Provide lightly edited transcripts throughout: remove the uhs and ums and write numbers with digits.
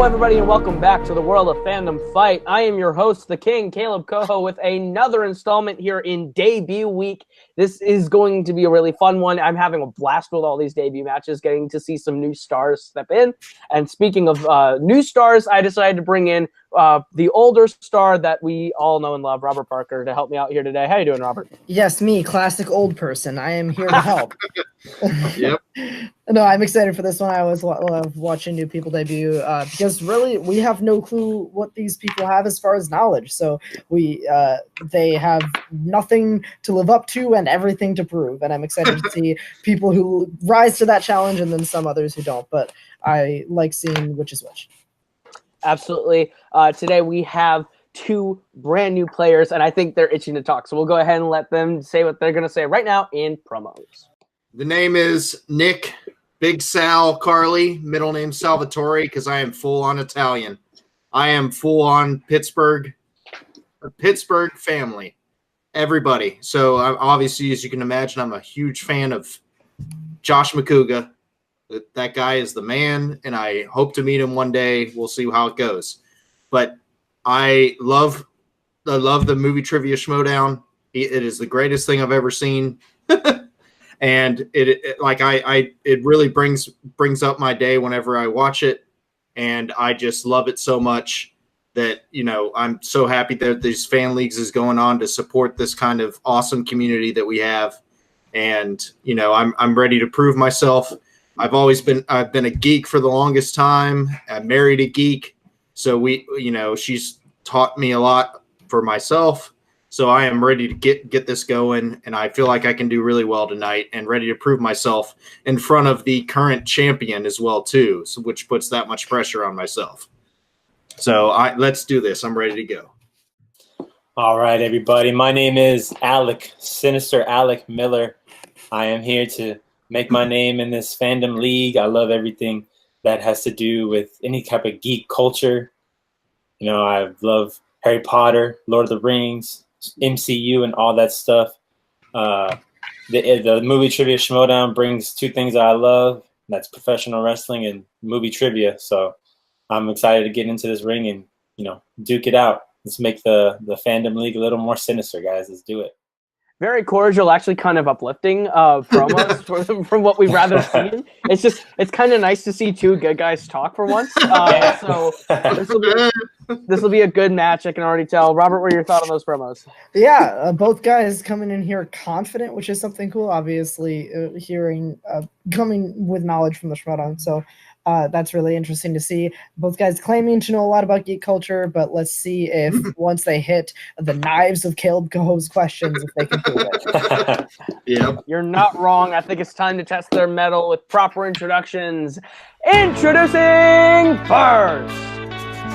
Hello, everybody, and welcome back to the World of Fandom Fight. I am your host, the King, Kaleb Koho, with another installment here in debut week. This is going to be a really fun one. I'm having a blast with all these debut matches, getting to see some new stars step in. And speaking of new stars, I decided to bring in the older star that we all know and love, Robert Parker, to help me out here today. How you doing, Robert? Yes, me, classic old person. I am here to help. Yep. No, I'm excited for this one. I always love watching new people debut because really we have no clue what these people have as far as knowledge. So they have nothing to live up to and everything to prove. And I'm excited to see people who rise to that challenge and then some others who don't. But I like seeing which is which. Absolutely. Today we have two brand new players, and I think they're itching to talk. So we'll go ahead and let them say what they're going to say right now in promos. The name is Nick, Big Sal, Carley, middle name Salvatore, because I am full-on Italian. I am full-on Pittsburgh family, everybody. So obviously, as you can imagine, I'm a huge fan of Josh McCouga. That guy is the man, and I hope to meet him one day. We'll see how it goes. But I love the movie Trivia Schmodown. It is the greatest thing I've ever seen. And it really brings up my day whenever I watch it, and I just love it so much that, you know, I'm so happy that these fan leagues is going on to support this kind of awesome community that we have. And, you know, I'm ready to prove myself. I've been a geek for the longest time. I married a geek, so she's taught me a lot for myself. So I am ready to get this going, and I feel like I can do really well tonight and ready to prove myself in front of the current champion as well, too, which puts that much pressure on myself. So let's do this. I'm ready to go. All right, everybody. My name is Sinister Alec Miller. I am here to make my name in this fandom league. I love everything that has to do with any type of geek culture. You know, I love Harry Potter, Lord of the Rings, MCU, and all that stuff. The movie Trivia Schmodown brings two things that I love. That's professional wrestling and movie trivia. So I'm excited to get into this ring and, you know, duke it out. Let's make the fandom league a little more sinister, guys. Let's do it. Very cordial, actually kind of uplifting promos from what we've rather seen. It's kind of nice to see two good guys talk for once. So this will be a good match, I can already tell. Robert, what are your thoughts on those promos? Yeah, both guys coming in here confident, which is something cool. Obviously, coming with knowledge from the Showdown. So that's really interesting to see. Both guys claiming to know a lot about geek culture, but let's see if once they hit the knives of Kaleb Koho's questions, if they can do it. Yep. You're not wrong. I think it's time to test their mettle with proper introductions. Introducing first,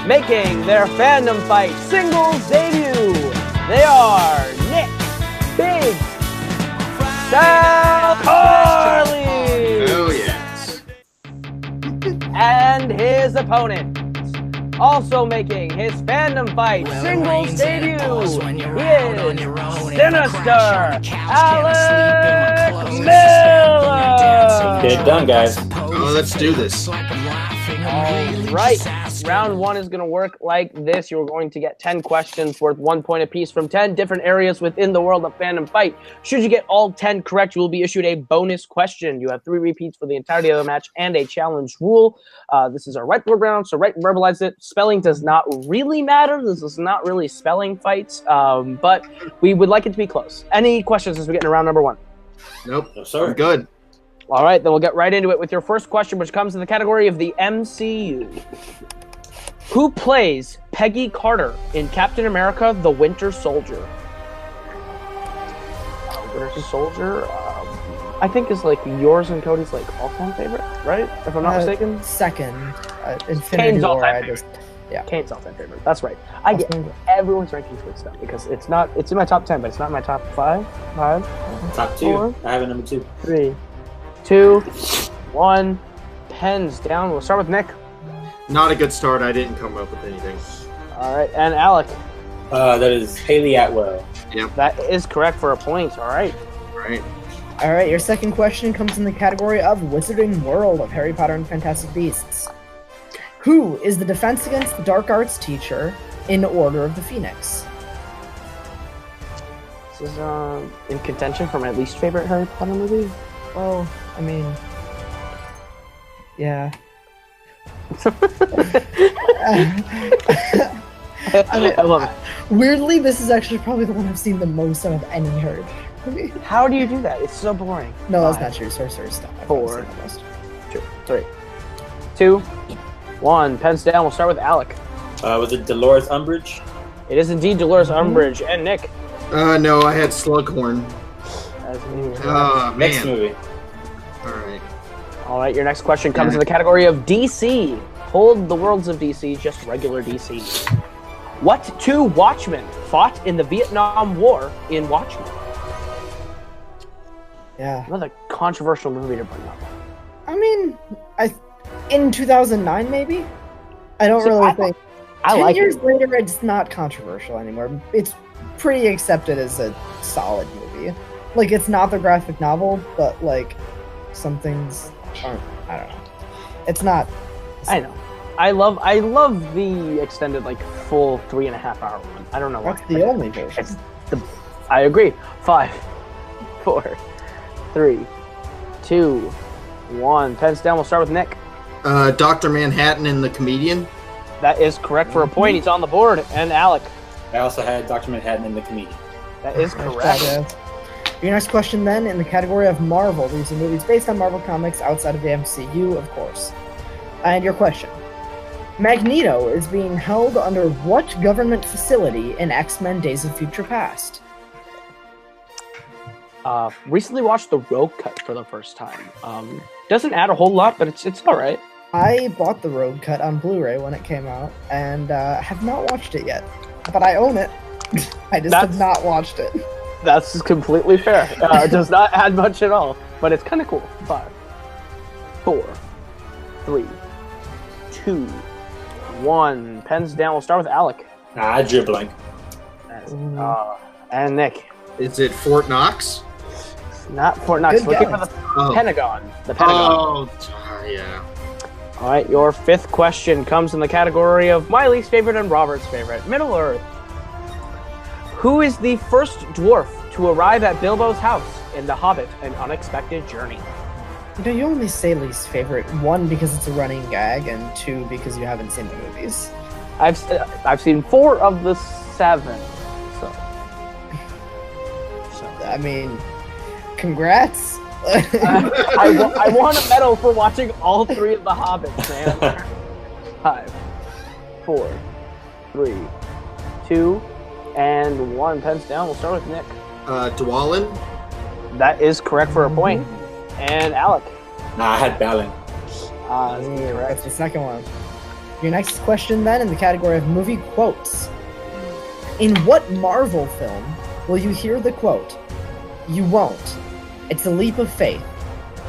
making their Fandom Fight singles debut, they are Nick, Big Sal, Carley. Oh, yes. And his opponent, also making his Fandom Fight singles debut, he is Sinister, Alec Miller. Get it done, guys. Oh, let's do this. All right. Round one is going to work like this. You're going to get 10 questions worth 1 point apiece from 10 different areas within the world of Fandom Fight. Should you get all 10 correct, you will be issued a bonus question. You have 3 repeats for the entirety of the match and a challenge rule. This is our whiteboard round, so write and verbalize it. Spelling does not really matter. This is not really spelling fights, but we would like it to be close. Any questions as we get into round number one? Nope. No, sir. I'm good. All right, then we'll get right into it with your first question, which comes in the category of the MCU. Who plays Peggy Carter in Captain America: The Winter Soldier? Winter Soldier, I think is like yours and Cody's like all-time favorite, right? If I'm not mistaken. Second, Infinity Kane's War. all-time favorite. Yeah, Kane's all-time favorite. That's right. I get everyone's ranking for stuff because it's in my top 10, but it's not in my top 5. Top 2. 4, I have a number 2. 3, 2, 1. Pens down. We'll start with Nick. Not a good start. I didn't come up with anything. All right, and Alec. That is Haley Atwell. Yep. That is correct for a point. All right. Right. All right, your second question comes in the category of Wizarding World of Harry Potter and Fantastic Beasts. Who is the defense against the dark arts teacher in Order of the Phoenix? This is in contention for my least favorite Harry Potter movie. Well, I mean, yeah. I love it. Weirdly, this is actually probably the one I've seen the most out of any Harry Potter movie. How do you do that? It's so boring. No, that's not true. Sorcerer Stone. I've probably 4, seen the most. 2, 3, 2, 1. Pens down. We'll start with Alec. Was it Dolores Umbridge? It is indeed Dolores Umbridge. And Nick. No, I had Slughorn. Oh, Next man. movie. All right. All right, your next question comes in the category of DC. Hold the worlds of DC, just regular DC. What two Watchmen fought in the Vietnam War in Watchmen? Yeah. Another controversial movie to bring up. I mean, in 2009 maybe. I don't really think. I 10 like years it. later, it's not controversial anymore. It's pretty accepted as a solid movie. Like, it's not the graphic novel, but like some things aren't. I don't know. It's not. I know. I love the extended, like, full 3.5 hour one. I don't know why. That's the only version. I agree. 5, 4, 3, 2, 1. Pens down. We'll start with Nick. Dr. Manhattan and the Comedian. That is correct for a point. He's on the board. And Alec. I also had Dr. Manhattan and the Comedian. That is correct. Your next question, then, in the category of Marvel. These are movies based on Marvel comics outside of the MCU, of course. And your question. Magneto is being held under what government facility in X-Men Days of Future Past? Recently watched the Rogue Cut for the first time. Doesn't add a whole lot, but it's all right. I bought the Rogue Cut on Blu-ray when it came out, and have not watched it yet. But I own it. I just have not watched it. That's completely fair. It does not add much at all, but it's kind of cool. 5, 4, 3, 2, 1. Pens down. We'll start with Alec. I drew a blank. And Nick. Is it Fort Knox? It's not Fort Knox. Good Looking for guess. the Pentagon. The Pentagon. Oh, yeah. All right, your fifth question comes in the category of my least favorite and Robert's favorite, Middle Earth. Who is the first dwarf to arrive at Bilbo's house in The Hobbit: An Unexpected Journey? You know, you only say least favorite, 1, because it's a running gag, and 2, because you haven't seen the movies. I've seen 4 of the 7, so. I mean, congrats. I want a medal for watching all 3 of the Hobbits, man. 5, 4, 3, 2, and 1. Pens down. We'll start with Nick. Dwalin. That is correct for a point. And Alec. I had Balin. That's the second one. Your next question, then, in the category of movie quotes. In what Marvel film will you hear the quote, "You won't. It's a leap of faith.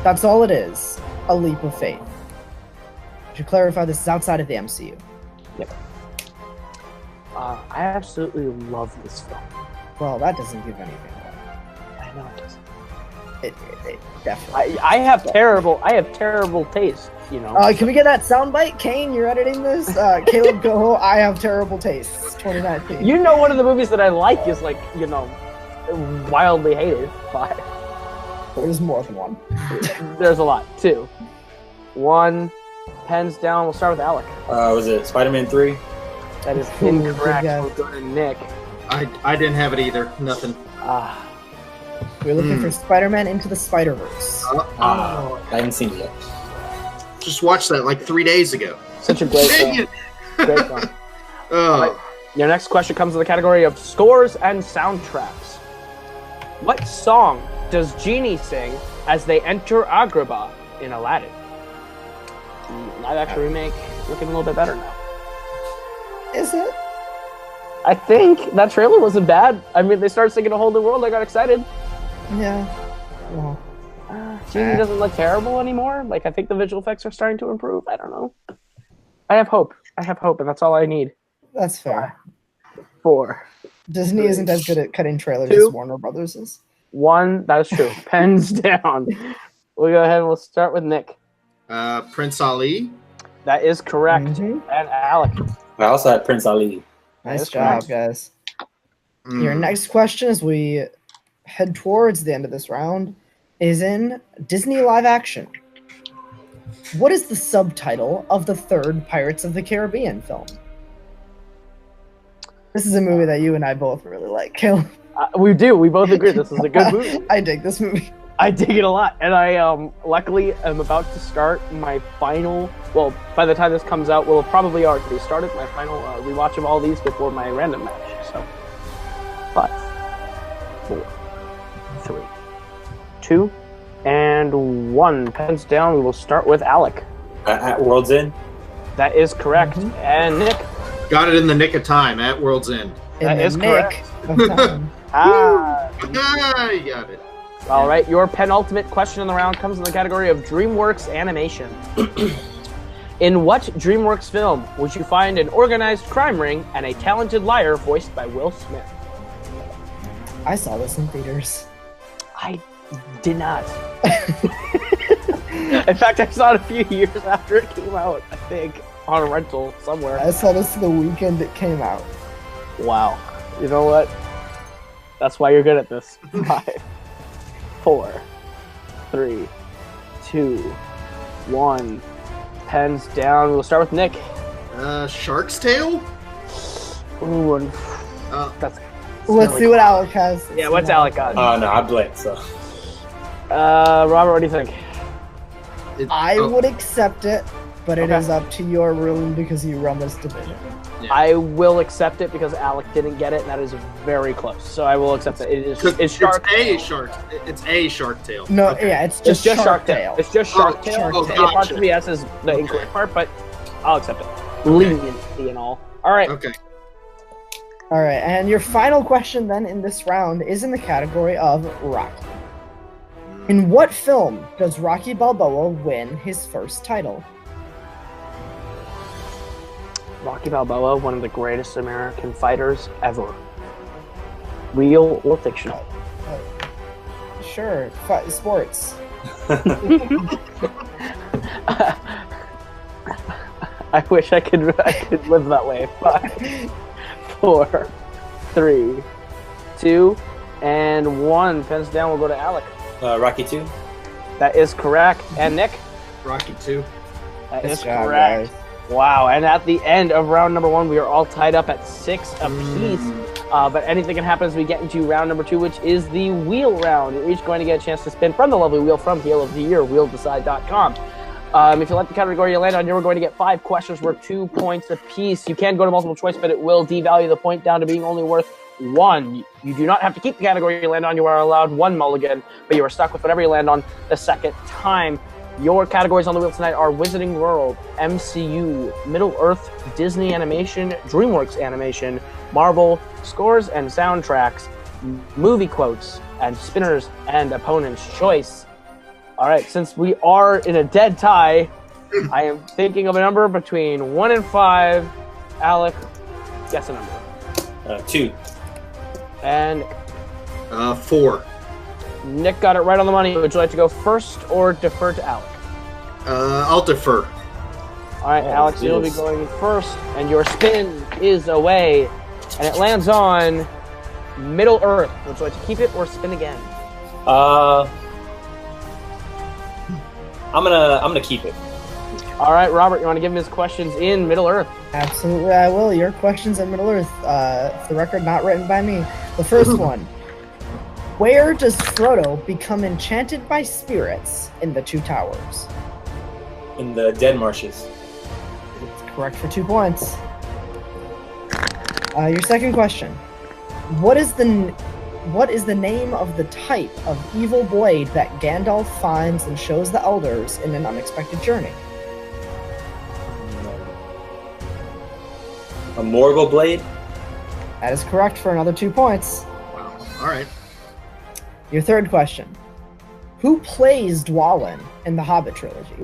That's all it is. A leap of faith." To clarify, this is outside of the MCU. Yep. I absolutely love this film. Well, that doesn't give anything away. I know it doesn't. It definitely. I have terrible taste, you know. Can we get that soundbite? Kane, you're editing this? Kaleb Koho, I have terrible taste. It's 2019. You know, one of the movies that I like is, like, you know, wildly hated. 5. There's more than one. There's a lot. 2, 1. Pens down. We'll start with Alec. Was it Spider-Man 3? That is Ooh, incorrect. good We'll go to Nick. I didn't have it either. Nothing. We're looking for Spider-Man Into the Spider-Verse. I haven't seen it yet. Just watched that like 3 days ago. Such a great Dang film. it. Great film. Oh. Right. Your next question comes in the category of scores and soundtracks. What song does Genie sing as they enter Agrabah in Aladdin? Live action remake looking a little bit better now. Is it? I think that trailer wasn't bad. I mean, they started singing A Whole New World. I got excited. Yeah. Well, Genie doesn't look terrible anymore. Like, I think the visual effects are starting to improve. I don't know. I have hope, and that's all I need. that's fair. 4, Disney isn't as good at cutting trailers 2, as Warner Brothers is. 1. That is true. Pens down. We'll go ahead and we'll start with Nick. Prince Ali. That is correct. Mhm. And Alec. I also had Prince Ali. Nice is job, correct. guys. Your next question, as we head towards the end of this round, is in Disney live action. What is the subtitle of the third Pirates of the Caribbean film? This is a movie that you and I both really like, Caleb. We do. We both agree this is a good movie. I dig this movie. I dig it a lot, and I luckily am about to start my final. Well, by the time this comes out, we'll have probably already started my final rewatch of all these before my random match. So, 5, 4, 3, 2, and 1. Pens down. We will start with Alec. At World's End. That is correct. And Nick. Got it in the nick of time at World's End. That is correct. Of time. You got it. All right, your penultimate question in the round comes in the category of DreamWorks animation. In what DreamWorks film would you find an organized crime ring and a talented liar voiced by Will Smith? I saw this in theaters. I did not. In fact, I saw it a few years after it came out, I think, on a rental somewhere. I saw this the weekend it came out. Wow. You know what? That's why you're good at this. 5, 4, 3, 2, 1. Pens down. We'll start with Nick. Shark's Tale? Ooh, and that's. Let's see what Alec has. Yeah, what's Alec got? Oh, no, I blanked, so. Robert, what do you think? I would accept it, but it is up to your room because you run this division. Yeah. I will accept it because Alec didn't get it, and that is very close. So I will accept it. It's Shark. It's a Shark Tale. No, Okay. yeah, it's just Shark Tale. It's just Shark Tale. Shark The Tale. apart from the S is the incorrect part, but I'll accept it. Leniency and all. All right. Okay. All right, and your final question then in this round is in the category of Rocky. In what film does Rocky Balboa win his first title? Rocky Balboa, one of the greatest American fighters ever. Real or fictional? Sure, sports. I wish I could live that way. 5, 4, 3, 2, and 1. Pens down. We'll go to Alec. Rocky 2. That is correct. And Nick. Rocky 2. That Good is job, correct. guys. Wow. And at the end of round number 1, we are all tied up at 6 apiece. But anything can happen as we get into round number 2, which is the wheel round. You're each going to get a chance to spin from the lovely wheel from Heel of the Year, wheeldecide.com. If you like the category you land on, you're going to get 5 questions worth 2 points apiece. You can go to multiple choice, but it will devalue the point down to being only worth 1. You do not have to keep the category you land on. You are allowed 1 mulligan, but you are stuck with whatever you land on the second time. Your categories on the wheel tonight are Wizarding World, MCU, Middle-earth, Disney Animation, DreamWorks Animation, Marvel, Scores and Soundtracks, Movie Quotes, and Spinners and Opponent's Choice. All right, since we are in a dead tie, I am thinking of a number between 1 and 5. Alec, guess a number. 2. And 4. Nick got it right on the money. Would you like to go first or defer to Alec? I'll defer. All right, Alex, you'll be going first, and your spin is away, and it lands on Middle Earth. Would you like to keep it or spin again? I'm gonna keep it. All right, Robert, you want to give him his questions in Middle Earth? Absolutely, I will. Your questions in Middle Earth. For the record, not written by me. The first one. Where does Frodo become enchanted by spirits in the Two Towers? In the Dead Marshes. It's correct for 2 points. Your second question. What is the name of the type of evil blade that Gandalf finds and shows the elders in an unexpected journey? A Morgul blade? That is correct for another 2 points. Wow. All right. Your third question. Who plays Dwalin in the Hobbit trilogy?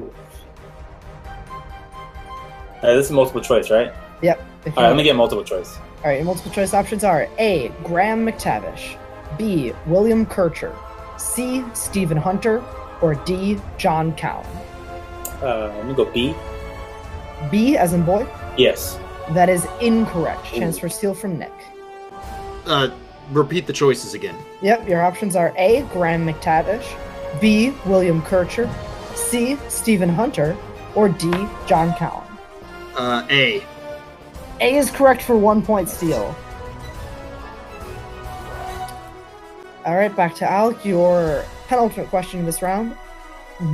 This is multiple choice, right? Yep. Alright, let me get multiple choice. Alright, your multiple choice options are A. Graham McTavish, B. William Kircher, C. Stephen Hunter, or D. John Cowan. Let me go B. B as in boy? Yes. That is incorrect. Chance for steal from Nick. Repeat the choices again. Yep, your options are A. Graham McTavish, B. William Kircher, C. Stephen Hunter, or D. John Cowan. A. A is correct for 1 point steal. All right, back to Alec. Your penultimate question in this round.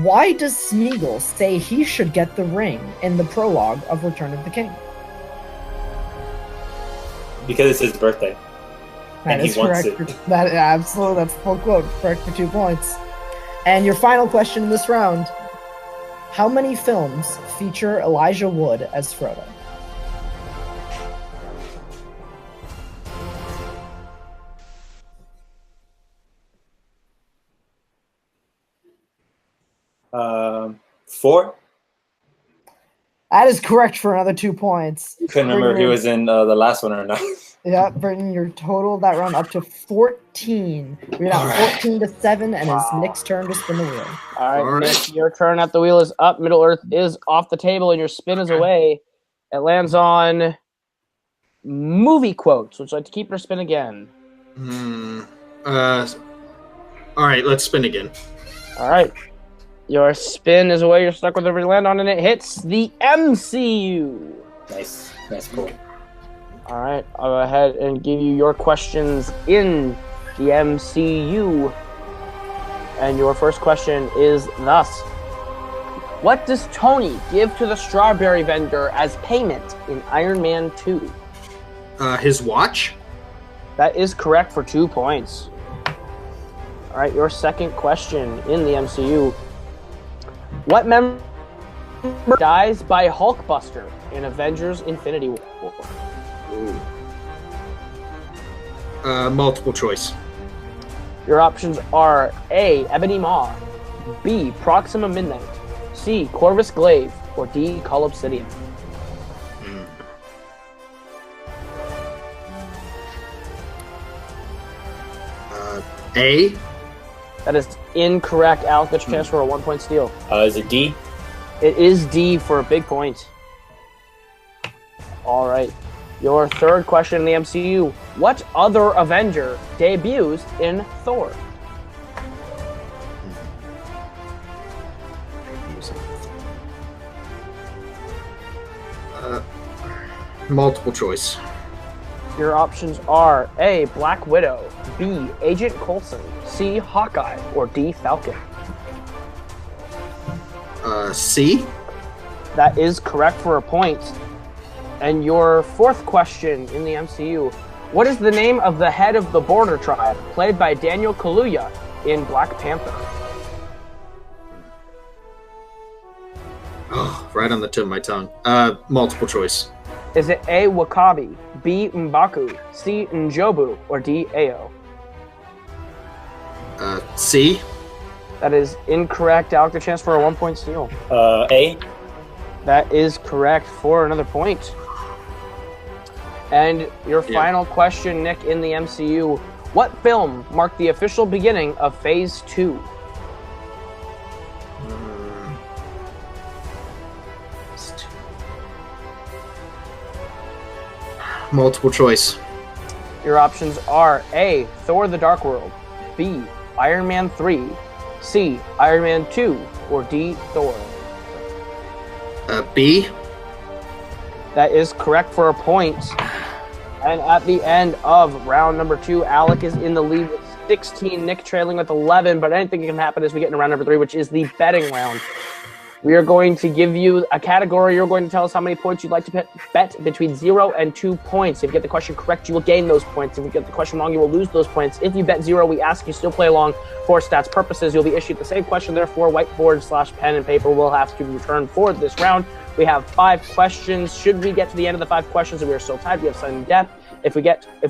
Why does Smeagol say he should get the ring in the prologue of Return of the King? Because it's his birthday. That And is he wants correct. it. Absolutely, that's the full quote. Correct for 2 points. And your final question in this round. How many films feature Elijah Wood as Frodo? Four? That is correct for another 2 points. Couldn't remember if he was in the last one or not. Yeah, bringing your total of that round up to 14. We're now 14 to 7, and it's Nick's turn to spin the wheel. All right, Nick, your turn at the wheel is up. Middle Earth is off the table, and your spin is away. It lands on movie quotes. Would you like to keep your spin again? All right, let's spin again. All right. Your spin is away. You're stuck with whatever you land on, and it hits the MCU. Nice. That's cool. All right. I'll go ahead and give you your questions in the MCU. And your first question is thus. What does Tony give to the strawberry vendor as payment in Iron Man 2? His watch? That is correct for 2 points. All right, your second question in the MCU. What member dies by Hulkbuster in Avengers Infinity War? Multiple choice. Your options are A. Ebony Maw, B. Proxima Midnight, C. Corvus Glaive, or D. Call Obsidian. A. That is incorrect. Alec, get your chance for a 1 point steal. Is it D? It is D for a big point. All right. Your third question in the MCU. What other Avenger debuts in Thor? Multiple choice. Your options are A. Black Widow, B. Agent Coulson, C. Hawkeye, or D. Falcon. C. That is correct for a point. And your fourth question in the MCU. What is the name of the head of the Border Tribe, played by Daniel Kaluuya in Black Panther? Oh, right on the tip of my tongue. Multiple choice. Is it A. Wakabi, B. M'Baku, C. Njobu, or D. Ao? C. That is incorrect. Alec, the chance for a 1 point steal. A. That is correct for another point. And your final question, Nick, in the MCU. What film marked the official beginning of Phase 2? Multiple choice. Your options are A. Thor the Dark World, B. Iron Man 3, C. Iron Man 2, or D. Thor. B. That is correct for a point. And at the end of round number 2, Alec is in the lead with 16, Nick trailing with 11, but anything can happen as we get into round number 3, which is the betting round. We are going to give you a category. You're going to tell us how many points you'd like to bet between 0 and 2 points. If you get the question correct, you will gain those points. If you get the question wrong, you will lose those points. If you bet 0, we ask you still play along for stats purposes. You'll be issued the same question. Therefore, whiteboard/pen and paper will have to return for this round. We have 5 questions. Should we get to the end of the 5 questions and we are still tied, we have sudden death. If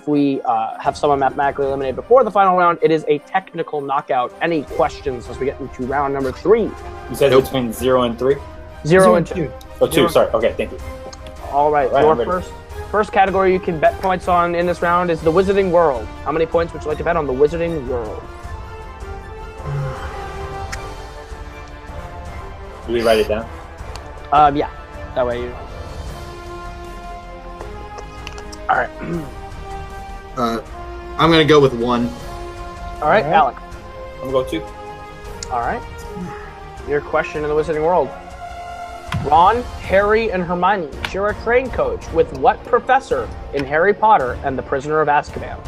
we have someone mathematically eliminated before the final round, it is a technical knockout. Any questions as we get into round number 3? You said between 0 and 3? 0 and 2. Oh, 2. Sorry. Okay, thank you. All right. Your first category you can bet points on in this round is the Wizarding World. How many points would you like to bet on the Wizarding World? Do we write it down? Yeah. That way you. All right. I'm gonna go with 1. All right, All right. Alec. I'm going to go 2. All right. Your question in the Wizarding World. Ron, Harry, and Hermione share a train coach with what professor in Harry Potter and the Prisoner of Azkaban?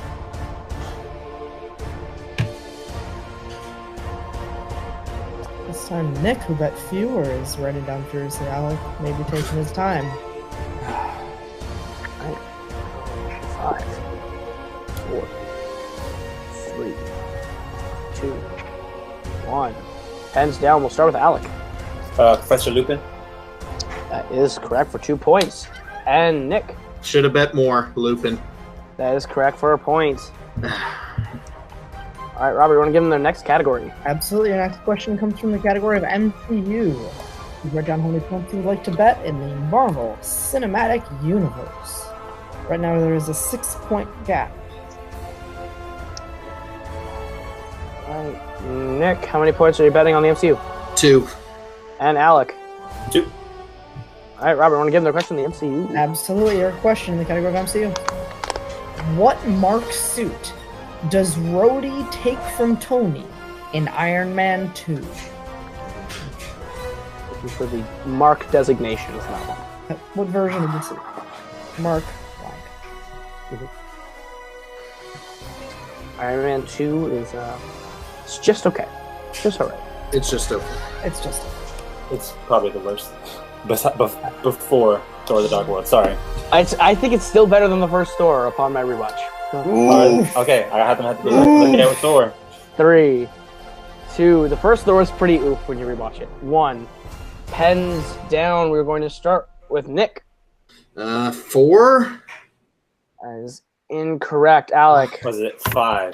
This time, Nick, who bet fewer, is writing down furiously. Alec maybe taking his time. 5, 4, 3, 2, 1. Pens down. We'll start with Alec. Professor Lupin. That is correct for 2 points. And Nick. Should have bet more, Lupin. That is correct for a point. All right, Robert, you want to give them their next category? Absolutely. Your next question comes from the category of MCU. You write down how many points you would like to bet in the Marvel Cinematic Universe. Right now, there is a 6-point gap. All right, Nick, how many points are you betting on the MCU? 2. And Alec. 2. All right, Robert, want to give them their question in the MCU? Absolutely. Your question in the category of MCU. What Mark suit does Rhodey take from Tony in Iron Man 2? Looking for the Mark designation for that one. What version of the suit? Mark blank. Iron Man 2 is, it's just okay. Just all right. It's just okay. It's just It's probably the worst. Before Thor: The Dark World. Sorry. I think it's still better than the first Thor upon my rewatch. Okay, I haven't had to go look at it with Thor. 3, 2. The first Thor is pretty oof when you rewatch it. 1. Pens down. We're going to start with Nick. 4. That is incorrect. Alec. Was it 5?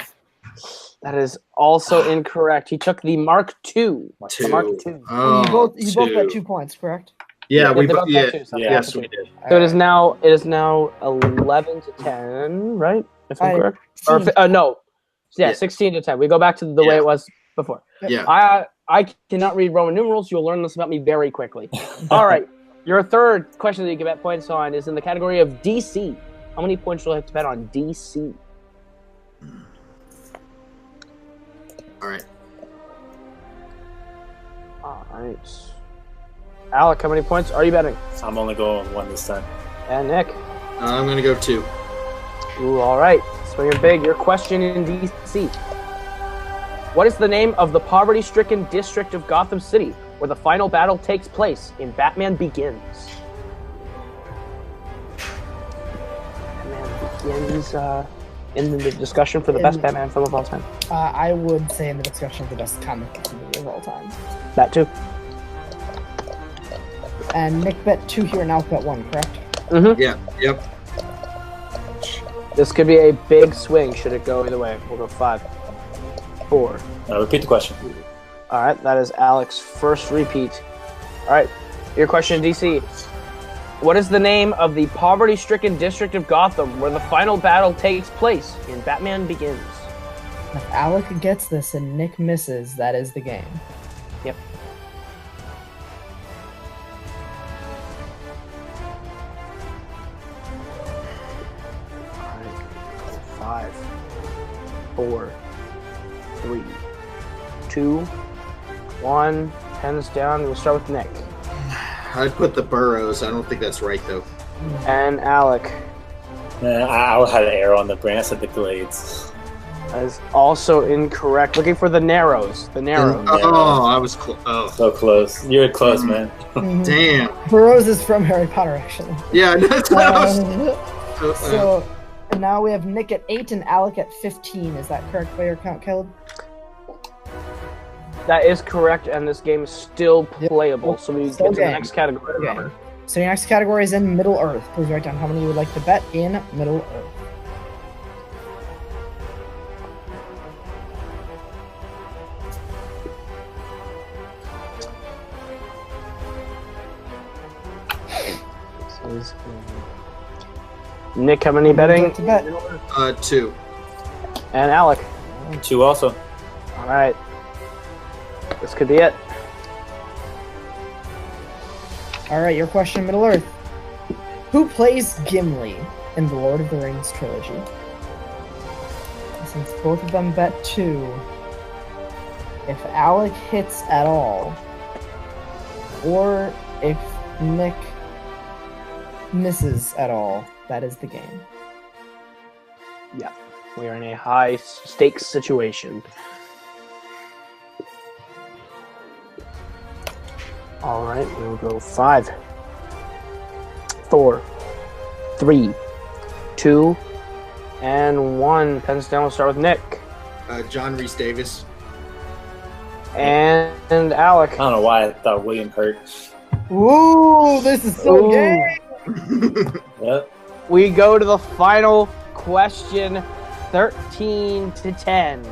That is also incorrect. He took the Mark II. The Mark II. Oh, you both got 2 points, correct? Yeah, we they both. both Yeah, got 2, so yes, they we got 2. did. So it is now 11 to 10, right? If I'm correct. Or no. Yeah, 16 to 10. We go back to the way it was before. Yeah. I cannot read Roman numerals. You'll learn this about me very quickly. All right. Your third question that you can bet points on is in the category of DC. How many points will you have to bet on DC? All right. All right. Alec, how many points are you betting? I'm only going 1 this time. And Nick? I'm gonna go 2. Ooh, all right. Swinging big. Your question in DC. What is the name of the poverty-stricken district of Gotham City where the final battle takes place in Batman Begins? Batman Begins in the discussion for the best Batman film of all time. I would say in the discussion of the best comic book movie of all time. That too. And Nick bet 2 here and Alec bet 1, correct? Mm-hmm. Yeah. Yep. This could be a big swing should it go either way. We'll go 5, 4. Repeat the question. All right, that is Alec's first repeat. All right, your question, DC. What is the name of the poverty-stricken district of Gotham where the final battle takes place in Batman Begins? If Alec gets this and Nick misses, that is the game. Yep. All right, 5, 4, 3, 2, 1. Pens down. We'll start with Nick. I'd put the Burrows. I don't think that's right though. And Alec. I had an arrow on the brain. I said the Glades. That is also incorrect. Looking for the Narrows. The Narrows. Oh, I was close. Oh, So close. You were close, man. damn. Burroughs is from Harry Potter, actually. Yeah, that's what I was. So and now we have Nick at 8 and Alec at 15. Is that correct by your count, Kaleb? That is correct, and this game is still playable. So we get to the next category. Okay. So your next category is in Middle Earth. Please write down how many you would like to bet in Middle Earth. Nick, how many betting? 2. And Alec. 2 also. All right. This could be it. All right, your question, Middle Earth. Who plays Gimli in the Lord of the Rings trilogy? Since both of them bet 2, if Alec hits at all, or if Nick misses at all, that is the game. Yeah, we are in a high stakes situation. All right, we will go 5, 4, 3, 2, and 1. Pens down. We'll start with Nick. John Rhys Davis. And Alec. I don't know why I thought William Hurt. Ooh, this is so Ooh. gay! Yep. We go to the final question, 13 to 10.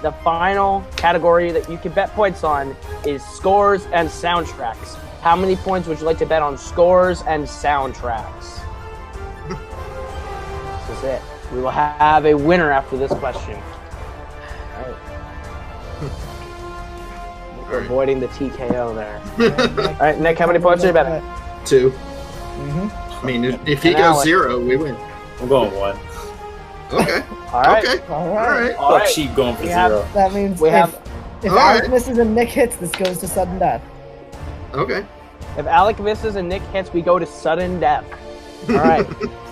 The final category that you can bet points on is scores and soundtracks. How many points would you like to bet on scores and soundtracks? This is it. We will have a winner after this question. All right. We're avoiding the TKO there. All right, Nick, how many points are you betting? 2. Mm-hmm. I mean, if he And goes Alec. 0, we win. I'm going 1. Okay. All right. Okay. All right. All Fuck right. sheep going for We have- 0. That means We have- if All Alec right. misses and Nick hits, this goes to sudden death. Okay. If Alec misses and Nick hits, we go to sudden death. All right.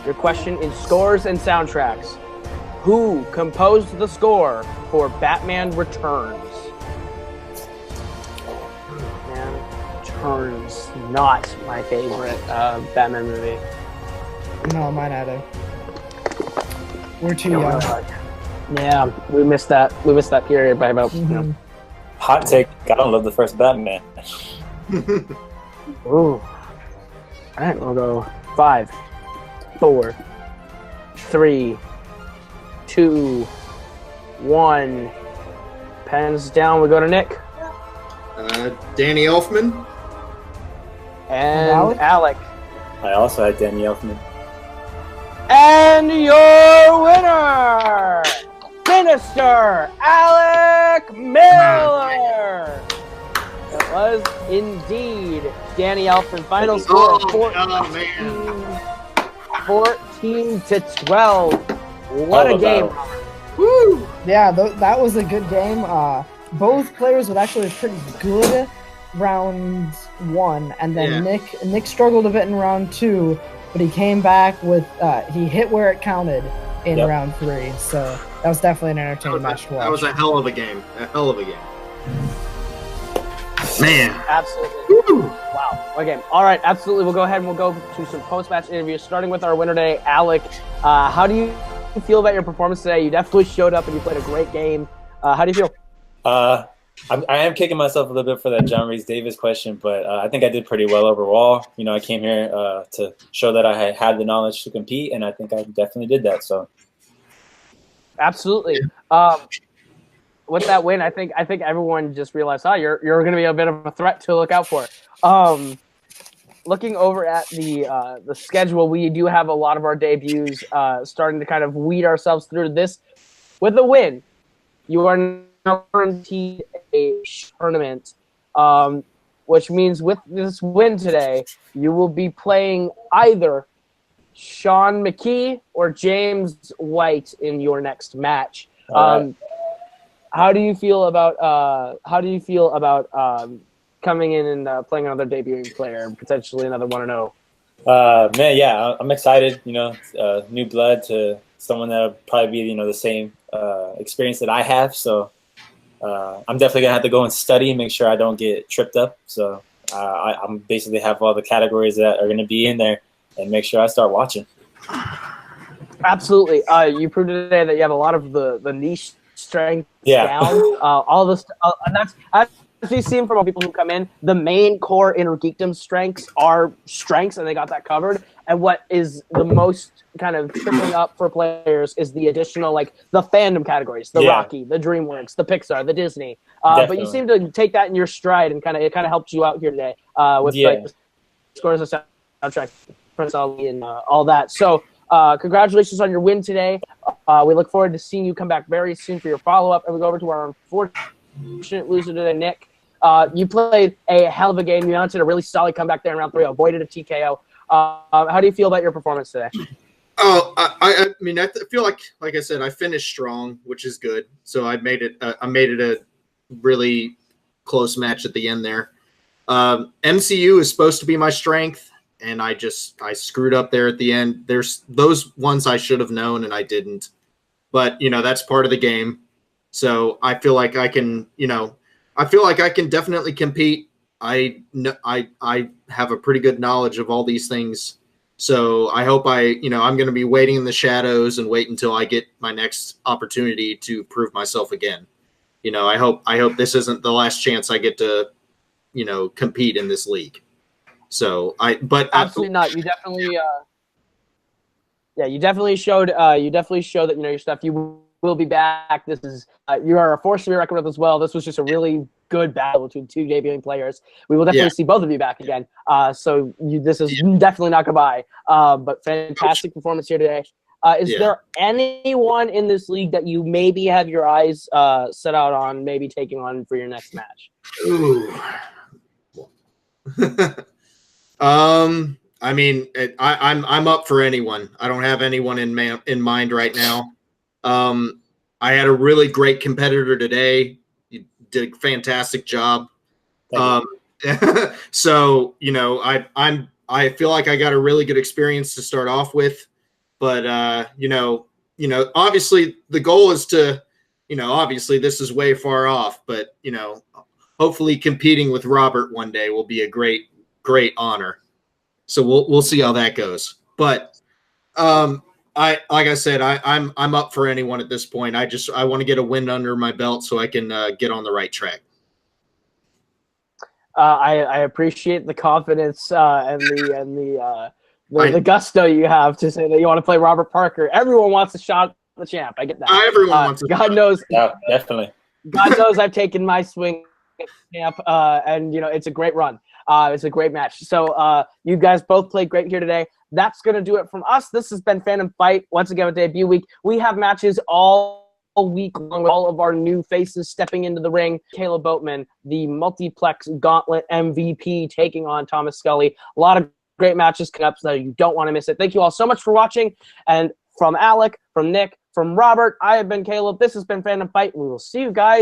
Your question is scores and soundtracks. Who composed the score for Batman Returns? Batman Returns. Not my favorite Batman movie. No, mine either. We're too young. Yeah, we missed that. We missed that period by about. Mhm. Hot take. I don't love the first Batman. Ooh. All right, we'll go 5, 4, 3, 2, 1. Pens down. We go to Nick Danny Elfman. and Alec? Alec. I also had Danny Elfman. And your winner, Sinister Alec Miller. It was indeed Danny Elfman. Final score of 14 to 12. What a Hell of a game. battle. Woo! Yeah, that was a good game. Both players with actually a pretty good round 1, and then Yeah. Nick struggled a bit in round 2, but he came back with he hit where it counted in Yep. round 3. So that was definitely an entertaining match to watch. That was a hell of a game. A hell of a game. Man. Absolutely. Woo! Wow. Okay. All right. Absolutely. We'll go ahead and we'll go to some post-match interviews, starting with our winner today, Alec. How do you feel about your performance today? You definitely showed up and you played a great game. How do you feel? I am kicking myself a little bit for that John Rhys Davis question, but I think I did pretty well overall. You know, I came here to show that I had the knowledge to compete, and I think I definitely did that. So, Absolutely. With that win, I think everyone just realized, you're going to be a bit of a threat to look out for. Looking over at the schedule, we do have a lot of our debuts starting to kind of weed ourselves through this. With a win, you are now guaranteed a tournament, which means with this win today, you will be playing either Sean McKee or James White in your next match. All How do you feel about coming in and playing another debuting player, potentially another 1-0? man, yeah, I'm excited. You know, new blood to someone that'll probably be the same experience that I have. So I'm definitely gonna have to go and study and make sure I don't get tripped up. So I'm basically have all the categories that are gonna be in there and make sure I start watching. Absolutely. You proved today that you have a lot of the niche strength down. All this, and that's as we've seen from all people who come in, the main core inner geekdom strengths are strengths, and they got that covered. And what is the most kind of tripping up for players is the additional, like the fandom categories, the Rocky, the DreamWorks, the Pixar, the Disney. But you seem to take that in your stride, and it kind of helped you out here today with like the scores of soundtrack, personality, and all that. So congratulations on your win today. We look forward to seeing you come back very soon for your follow-up. And we go over to our unfortunate loser today, Nick. You played a hell of a game. You mounted a really solid comeback there in round 3, avoided a TKO. How do you feel about your performance today? Oh, I mean, I feel like I said, I finished strong, which is good. So I made it a really close match at the end there. MCU is supposed to be my strength, and I screwed up there at the end. There's those ones I should have known, and I didn't. But that's part of the game. So I feel like I can, definitely compete. I have a pretty good knowledge of all these things. So I hope I'm going to be waiting in the shadows and wait until I get my next opportunity to prove myself again. I hope this isn't the last chance I get to, compete in this league. So but absolutely not. You definitely, you definitely showed that your stuff. You will be back. This is you are a force to be reckoned with as well. This was just a really good battle between two debuting players. We will definitely see both of you back again. So this is definitely not goodbye. But fantastic performance here today. Is there anyone in this league that you maybe have your eyes set out on, maybe taking on for your next match? Ooh. I mean, I'm up for anyone. I don't have anyone in mind right now. I had a really great competitor today. You did a fantastic job. So I feel like I got a really good experience to start off with, but obviously the goal is to, obviously this is way far off, but hopefully competing with Robert one day will be a great honor. So we'll see how that goes. But I'm up for anyone at this point. I want to get a win under my belt so I can get on the right track. I appreciate the confidence and the gusto you have to say that you want to play Robert Parker. Everyone wants a shot at the champ. I get that. Everyone wants. God knows. Yeah, definitely. God knows I've taken my swing at the champ, and it's a great run. It's a great match. So you guys both played great here today. That's going to do it from us. This has been Fandom Fight. Once again, with debut week, we have matches all week long with all of our new faces stepping into the ring. Kaleb Boatman, the Multiplex Gauntlet MVP, taking on Thomas Scully. A lot of great matches coming up, so you don't want to miss it. Thank you all so much for watching. And from Alec, from Nick, from Robert, I have been Kaleb. This has been Fandom Fight. We will see you guys